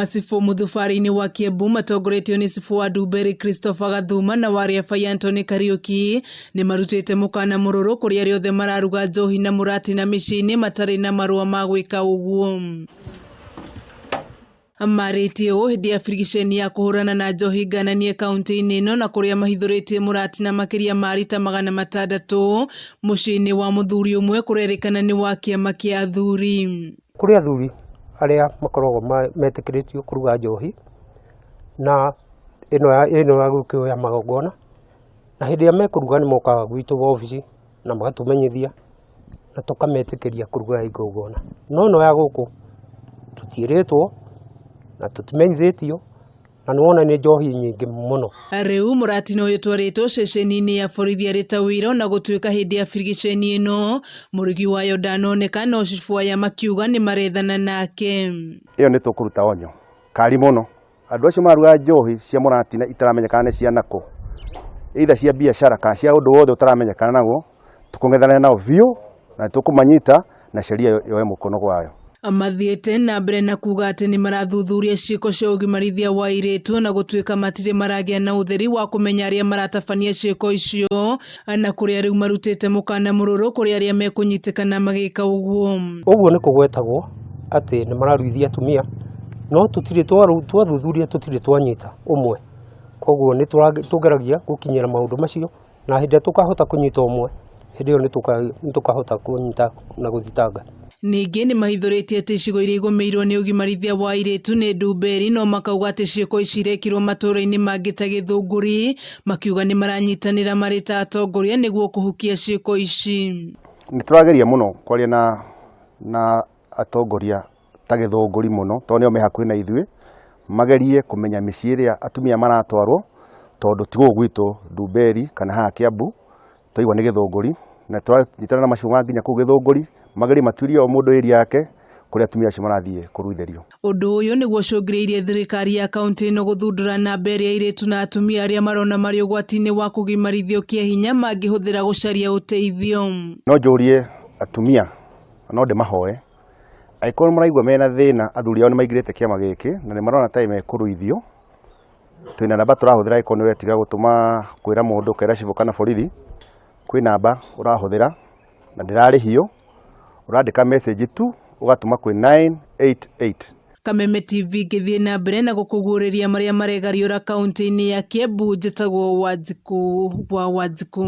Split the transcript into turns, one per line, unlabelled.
Macibu muthubarĩinĩ wa Kiambu matongoretio nĩ Cibu wa Ndumberi Christopher Gathuma na waria Antony Kariuki nĩ marutĩte mukana mũrũrũ kũrĩ arĩa othe mararuga njohi na mũrati na mĩciĩ-inĩ matarĩ na marũa ma gwĩka ũguo. Marĩtie ũũ hĩndĩ ya birigiceni ya kũhũrana na njohi ngananie kaunti-inĩ ĩno na kũrĩa mahithũrĩtie mũrati na makĩria ma rita 600 mũciĩ-inĩ wa mũthuri ũmwe kũrerĩkana nĩ wa kĩama kĩa athuri.
Kũrĩ athuri arĩa makoragwo metĩkĩrĩtio kũruga njohi na ĩno ya gũkĩoya magongona, na hĩndĩ ya mekũruga nĩ mokaga gwitũ obici na magatũmenyithia na tũkametĩkĩria kũruga igongona. No ya gũkũ tũtiĩrĩtwo na tũtimenyithĩtio na nĩwona nĩ njohi nyingĩ mũno.
Rĩu mũratino ũyũ twarĩtwo ceceni-inĩ ya borithi arĩ ta wĩra na gũtuĩka hĩndĩ ya birigiceni ĩno mũrugi wayo ndanoneka, no Cibu aya makiuga nĩ marethana nake.
Ĩyo nĩ tũkũruta onyo kari mũno. Andũ acio maruga njohi cia mũratina itaramenyekana nĩ cia nakũ, either cia biacara kana cia ũndũ wothe ũtaramenyekana naguo, tũkũng'ethana nao biũ na tũkũmanyita na sheria yoe mũkono gwayo.
Mathiĩte na mbere na kuga atĩ nĩ marathuthuria ciĩko cia ũgimarithia wa airĩtu na gũtuĩka matirĩ maragĩa na ũtheri wa kũmenya arĩa maratabania ciĩko icio, na kũrĩa rĩu marutĩte mukana mũrũrũ kũrĩ arĩa mekũnyitĩkana magĩka ũguo.
Ũguo nĩ kũgwetagwo atĩ nĩ mararuithia atumia, no tũtirĩ twathuthuria, tũtirĩ twanyita ũmwe. Koguo nĩ tũgeragia gũkinyĩra maũndũ macio, na hĩndĩ ĩrĩa tũkahota kũnyita ũmwe, hĩndĩ ĩyo nĩ tũkahota kũnyita na gũthitanga.
Ningĩ nĩ mahithũrĩtie atĩ icigo iria igũmĩirwo nĩ ũgimarithia wa airĩtu nĩ Ndumberi, no makauga atĩ ciĩko ici irekirwo matũũra-inĩ mangĩ ta Gĩthũngũri, makiuga nĩ maranyitanĩra marĩ ta atongoria nĩguo kũhukia ciĩko ici.
Nĩ tũrageria mũno kwaria na atongoria ta Gĩthũngũri mũno, tondũ nĩo me hakuhĩ na ithuĩ, magerie kũmenya mĩciĩ ĩrĩa atumia maratwarwo, tondũ ti gũkũ gwitũ Ndumberi kana haha Kiambu, twaigua nĩ Gĩthũngũri, na tũranyitana na Macibu nginya kũu Gĩthũngũri, magerie matuĩrie o mũndũ area yake kũrĩa atumia acio marathiĩ kũruithĩrio.
Ũndũ ũyũ nĩguo ũcũngĩrĩirie thirikari ya kaunti ĩno gũthundũra namba ĩrĩa airĩtu na atumia arĩa marona marĩ ũgwati-inĩ wa kũgimarithio kĩa hinya mangĩhũthĩra gũcaria ũteithio. No
njũrie atumia, no ndĩmahoe, angĩkorwo maraigua mena thĩna, athuri ao nĩ maingĩrĩte kĩama gĩkĩ na nĩ marona ta mekũruithio, twĩna namba tũrahũthĩra angĩkorwo nĩ ũretiga gũtũma kwĩra mũndũ kera Cibu kana borithi, kwĩ namba ũrahũthĩra na ndĩrarĩhio, ũrandĩka message tu ugatuma kwĩ 988.
Kameme TV gĩthiĩ na mbere na gũkũguũrĩria marĩa maregariũra kaunti-inĩ ya Kiambu. Njĩtagwo Wanjiku wa Wanjiku.